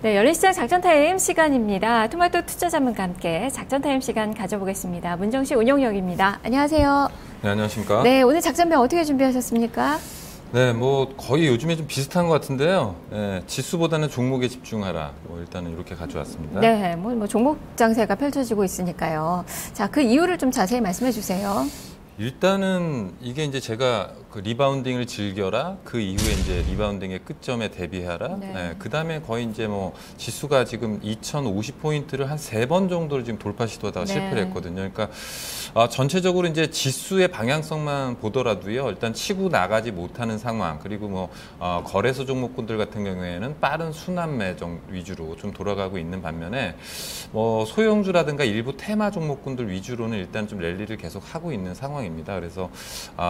네, 열린시장 작전타임 시간입니다. 토마토 투자 전문가 함께 작전타임 시간 가져보겠습니다. 문정식 운용역입니다. 안녕하세요. 네, 안녕하십니까. 네, 오늘 작전명 어떻게 준비하셨습니까? 네, 뭐 거의 요즘에 좀 비슷한 것 같은데요. 네, 지수보다는 종목에 집중하라. 일단은 이렇게 가져왔습니다. 네, 뭐 종목 장세가 펼쳐지고 있으니까요. 자, 그 이유를 좀 자세히 말씀해 주세요. 일단은 이게 이제 제가 그 리바운딩을 즐겨라. 그 이후에 이제 리바운딩의 끝점에 대비하라. 네. 네, 그 다음에 거의 이제 뭐 지수가 지금 2050포인트를 한 3번 정도를 지금 돌파 시도하다가 네. 실패를 했거든요. 그러니까 전체적으로 이제 지수의 방향성만 보더라도요. 일단 치고 나가지 못하는 상황. 그리고 뭐 거래소 종목군들 같은 경우에는 빠른 순환 매정 위주로 좀 돌아가고 있는 반면에 뭐 소형주라든가 일부 테마 종목군들 위주로는 일단 좀 랠리를 계속 하고 있는 상황입니다. 그래서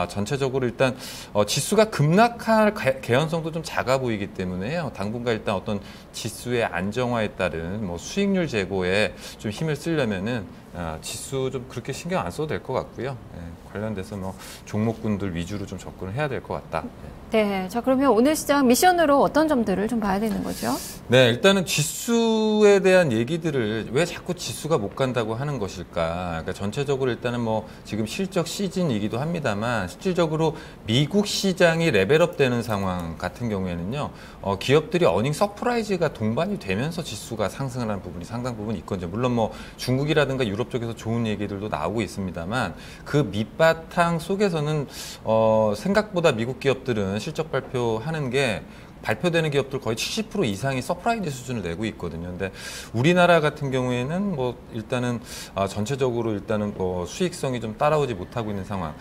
전체적으로 일단 지수가 급락할 개연성도 좀 작아 보이기 때문에요. 당분간 일단 어떤 지수의 안정화에 따른 뭐 수익률 제고에 좀 힘을 쓰려면은 지수 좀 그렇게 신경 안 써도 될 것 같고요. 예, 관련돼서 뭐 종목군들 위주로 좀 접근을 해야 될 것 같다. 네, 자 그러면 오늘 시장 미션으로 어떤 점들을 좀 봐야 되는 거죠? 네, 일단은 지수에 대한 얘기들을 왜 자꾸 지수가 못 간다고 하는 것일까? 그러니까 전체적으로 일단은 뭐 지금 실적 시즌이기도 합니다만 실질적으로 미국 시장이 레벨업 되는 상황 같은 경우에는요, 기업들이 어닝 서프라이즈가 동반이 되면서 지수가 상승을 하는 부분이 상당 부분 있거든요. 물론 뭐 중국이라든가 유럽 쪽에서 좋은 얘기들도 나오고 있습니다만 그 밑바탕 속에서는 생각보다 미국 기업들은 실적 발표하는 게 발표되는 기업들 거의 70% 이상이 서프라이즈 수준을 내고 있거든요. 근데 우리나라 같은 경우에는 뭐 일단은 전체적으로 일단은 뭐 수익성이 좀 따라오지 못하고 있는 상황.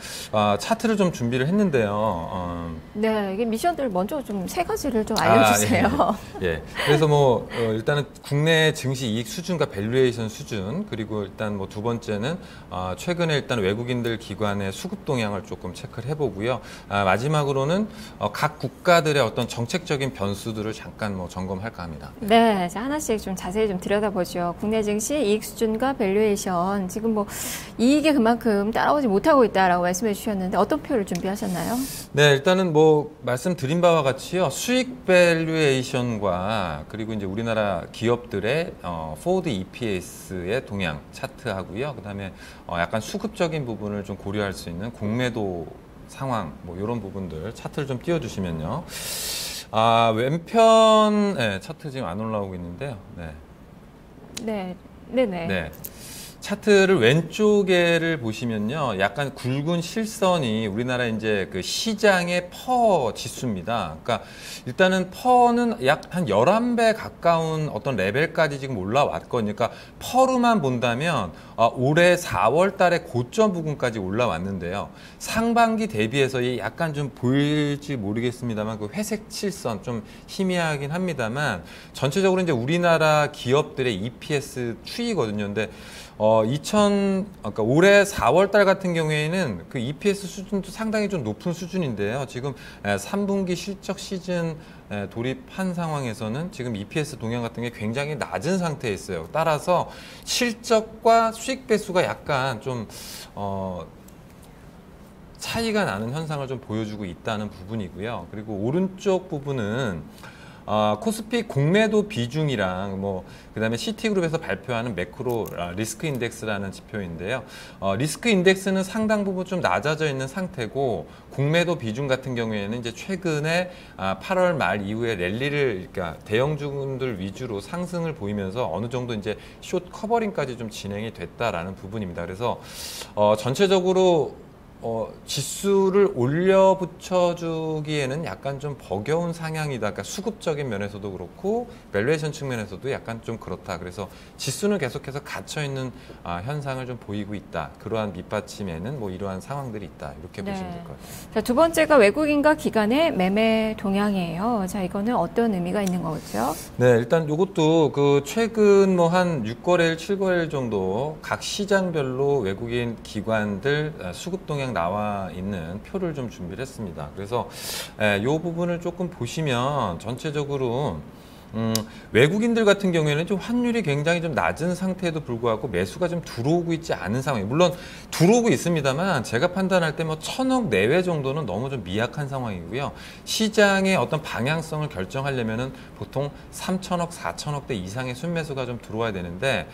차트를 좀 준비를 했는데요. 네, 이게 미션들 먼저 좀 세 가지를 좀 알려주세요. 예. 그래서 뭐 일단은 국내 증시 이익 수준과 밸류에이션 수준, 그리고 일단 뭐 두 번째는 최근에 일단 외국인들 기관의 수급 동향을 조금 체크를 해보고요. 마지막으로는 각 국가들의 어떤 정책적인 변수들을 잠깐 뭐 점검할까 합니다. 네, 자 하나씩 좀 자세히 좀 들여다보죠. 국내 증시 이익 수준과 밸류에이션 지금 뭐 이익이 그만큼 따라오지 못하고 있다라고 말씀해 주셨는데 어떤 표를 준비하셨나요? 네, 일단은 뭐 말씀드린 바와 같이요. 수익 밸류에이션과 그리고 이제 우리나라 기업들의 포워드 EPS의 동향 차트하고요. 그다음에 약간 수급적인 부분을 좀 고려할 수 있는 공매도 상황 뭐 이런 부분들 차트를 좀 띄워주시면요. 왼편 차트 지금 안 올라오고 있는데요. 네. 네, 네네. 네. 차트를 왼쪽에를 보시면요. 약간 굵은 실선이 우리나라 이제 그 시장의 퍼 지수입니다. 그러니까 일단은 퍼는 약 한 11배 가까운 어떤 레벨까지 지금 올라왔거든요. 그러니까 퍼로만 본다면 올해 4월 달에 고점 부근까지 올라왔는데요. 상반기 대비해서 약간 좀 보일지 모르겠습니다만 그 회색 실선 좀 희미하긴 합니다만 전체적으로 이제 우리나라 기업들의 EPS 추이거든요. 근데 그러니까 올해 4월 달 같은 경우에는 그 EPS 수준도 상당히 좀 높은 수준인데요. 지금 3분기 실적 시즌 돌입한 상황에서는 지금 EPS 동향 같은 게 굉장히 낮은 상태에 있어요. 따라서 실적과 수익 배수가 약간 좀 차이가 나는 현상을 좀 보여주고 있다는 부분이고요. 그리고 오른쪽 부분은 코스피 공매도 비중이랑 뭐 그다음에 시티그룹에서 발표하는 매크로 리스크 인덱스라는 지표인데요. 리스크 인덱스는 상당 부분 좀 낮아져 있는 상태고 공매도 비중 같은 경우에는 이제 최근에 8월 말 이후에 랠리를 그러니까 대형주들 위주로 상승을 보이면서 어느 정도 이제 숏 커버링까지 좀 진행이 됐다라는 부분입니다. 그래서 전체적으로 지수를 올려 붙여주기에는 약간 좀 버거운 상향이다. 그러니까 수급적인 면에서도 그렇고 밸류에이션 측면에서도 약간 좀 그렇다. 그래서 지수는 계속해서 갇혀있는 현상을 좀 보이고 있다. 그러한 밑받침에는 뭐 이러한 상황들이 있다. 이렇게 보시면 될 것 같아요. 자, 두 번째가 외국인과 기관의 매매 동향이에요. 자, 이거는 어떤 의미가 있는 거죠? 네, 일단 이것도 그 최근 뭐 한 6거래일, 7거래일 정도 각 시장별로 외국인 기관들 수급 동향 나와 있는 표를 좀 준비를 했습니다. 그래서 이 부분을 조금 보시면 전체적으로 외국인들 같은 경우에는 좀 환율이 굉장히 좀 낮은 상태에도 불구하고 매수가 좀 들어오고 있지 않은 상황이 물론 들어오고 있습니다만 제가 판단할 때 뭐 1,000억 내외 정도는 너무 좀 미약한 상황이고요. 시장의 어떤 방향성을 결정하려면은 보통 3,000억, 4,000억대 이상의 순매수가 좀 들어와야 되는데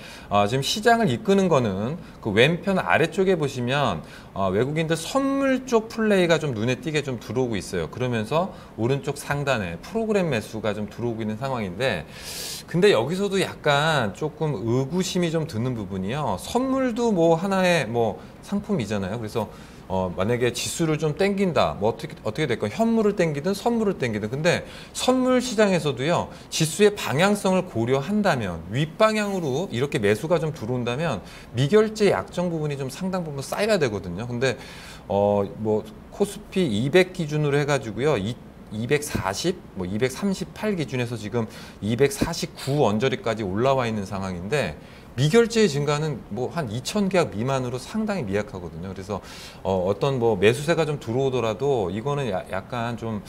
지금 시장을 이끄는 거는 그 왼편 아래쪽에 보시면 외국인들 선물 쪽 플레이가 좀 눈에 띄게 좀 들어오고 있어요. 그러면서 오른쪽 상단에 프로그램 매수가 좀 들어오고 있는 상황인데 근데 여기서도 약간 조금 의구심이 좀 드는 부분이요. 선물도 뭐 하나의 뭐 상품이잖아요. 그래서 만약에 지수를 좀 땡긴다, 뭐 어떻게 될까? 현물을 땡기든 선물을 땡기든. 근데 선물 시장에서도요, 지수의 방향성을 고려한다면, 윗방향으로 이렇게 매수가 좀 들어온다면, 미결제 약정 부분이 좀 상당 부분 쌓여야 되거든요. 근데, 뭐, 코스피 200 기준으로 해가지고요, 240, 뭐 238 기준에서 지금 249 언저리까지 올라와 있는 상황인데, 미결제의 증가는 뭐 한 2,000계약 미만으로 상당히 미약하거든요. 그래서 어떤 뭐 매수세가 좀 들어오더라도 이거는 약간 좀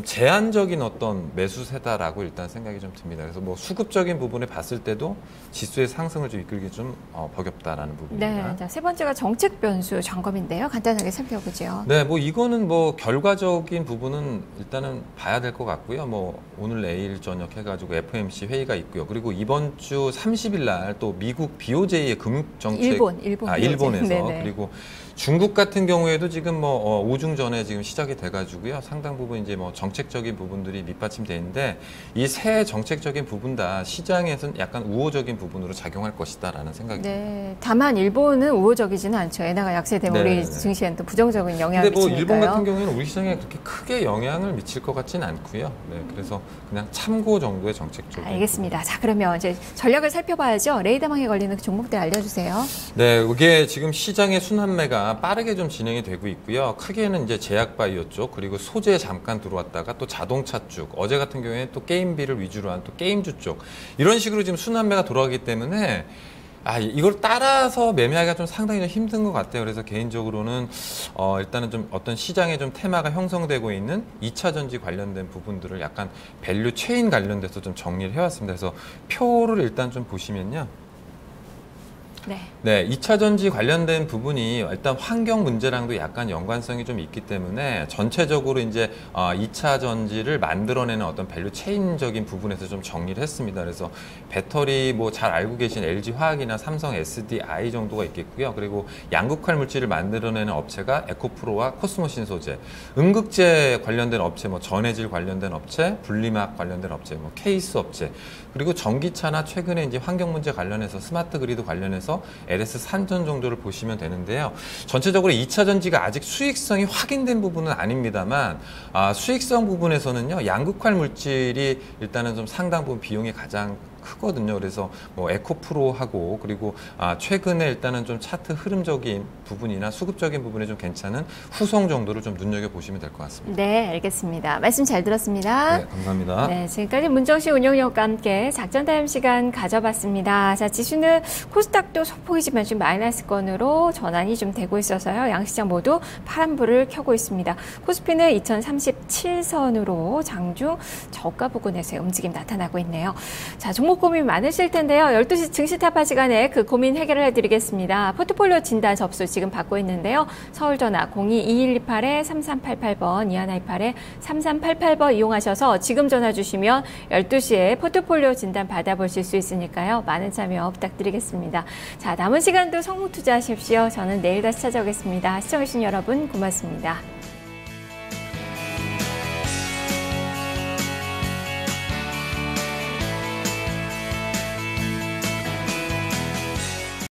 제한적인 어떤 매수세다라고 일단 생각이 좀 듭니다. 그래서 뭐 수급적인 부분에 봤을 때도 지수의 상승을 좀 이끌기 좀 버겁다라는 부분입니다. 네, 자, 세 번째가 정책 변수 점검인데요. 간단하게 살펴보죠. 네, 뭐 이거는 뭐 결과적인 부분은 일단은 봐야 될 것 같고요. 뭐 오늘 내일 저녁 해가지고 FOMC 회의가 있고요. 그리고 이번 주 30일 날 또 미국 BOJ의 금융정책 일본에서 네네. 그리고 중국 같은 경우에도 지금 뭐 오중 전에 지금 시작이 돼가지고요. 상당 부분 이제 뭐 정책적인 부분들이 밑받침돼 있는데 이 세 정책적인 부분 다 시장에서는 약간 우호적인 부분으로 작용할 것이다라는 생각이 듭니다. 네, 다만 일본은 우호적이지는 않죠. 엔화가 약세되면 우리 증시에는 또 부정적인 영향을 미치니까요. 근데 뭐 일본 같은 미치니까요. 경우에는 우리 시장에 그렇게 크게 영향을 미칠 것 같지는 않고요. 네, 그래서 그냥 참고 정도의 정책적인. 알겠습니다. 자, 그러면 이제 전략을 살펴봐야죠. 레이더망에 걸리는 그 종목들 알려주세요. 네, 이게 지금 시장의 순환매가 빠르게 좀 진행이 되고 있고요. 크게는 이제 제약바이오 쪽, 그리고 소재 잠깐 들어왔다가 또 자동차 쪽, 어제 같은 경우에는 또 게임비를 위주로 한 또 게임주 쪽, 이런 식으로 지금 순환매가 돌아가기 때문에 이걸 따라서 매매하기가 좀 상당히 좀 힘든 것 같아요. 그래서 개인적으로는 일단은 좀 어떤 시장에 좀 테마가 형성되고 있는 2차 전지 관련된 부분들을 약간 밸류 체인 관련돼서 좀 정리를 해왔습니다. 그래서 표를 일단 좀 보시면요. 네, 2차 전지 관련된 부분이 일단 환경 문제랑도 약간 연관성이 좀 있기 때문에 전체적으로 이제 2차 전지를 만들어내는 어떤 밸류 체인적인 부분에서 좀 정리를 했습니다. 그래서 배터리 뭐 잘 알고 계신 LG 화학이나 삼성 SDI 정도가 있겠고요. 그리고 양극화 물질을 만들어내는 업체가 에코프로와 코스모신 소재, 음극재 관련된 업체, 뭐 전해질 관련된 업체, 분리막 관련된 업체, 뭐 케이스 업체, 그리고 전기차나 최근에 이제 환경 문제 관련해서 스마트 그리드 관련해서 LS 산전 정도를 보시면 되는데요. 전체적으로 2차 전지가 아직 수익성이 확인된 부분은 아닙니다만 수익성 부분에서는요. 양극화 물질이 일단은 좀 상당 부분 비용이 가장 크거든요. 그래서 뭐 에코프로하고 그리고 최근에 일단은 좀 차트 흐름적인 부분이나 수급적인 부분에 좀 괜찮은 후성 정도를 좀 눈여겨보시면 될 것 같습니다. 네, 알겠습니다. 말씀 잘 들었습니다. 네, 감사합니다. 네, 지금까지 문정식 운영위원과 함께 작전 타임 시간 가져봤습니다. 자, 지수는 코스닥도 소폭이지만 좀 마이너스권으로 전환이 좀 되고 있어서요. 양시장 모두 파란불을 켜고 있습니다. 코스피는 2037선으로 장중 저가 부근에서의 움직임 나타나고 있네요. 자, 종목 고민 많으실 텐데요. 12시 증시 타파 시간에 그 고민 해결을 해드리겠습니다. 포트폴리오 진단 접수 지금 받고 있는데요. 서울전화 02-2128-3388번, 2128-3388번 이용하셔서 지금 전화 주시면 12시에 포트폴리오 진단 받아보실 수 있으니까요. 많은 참여 부탁드리겠습니다. 자, 남은 시간도 성공 투자하십시오. 저는 내일 다시 찾아오겠습니다. 시청해주신 여러분 고맙습니다.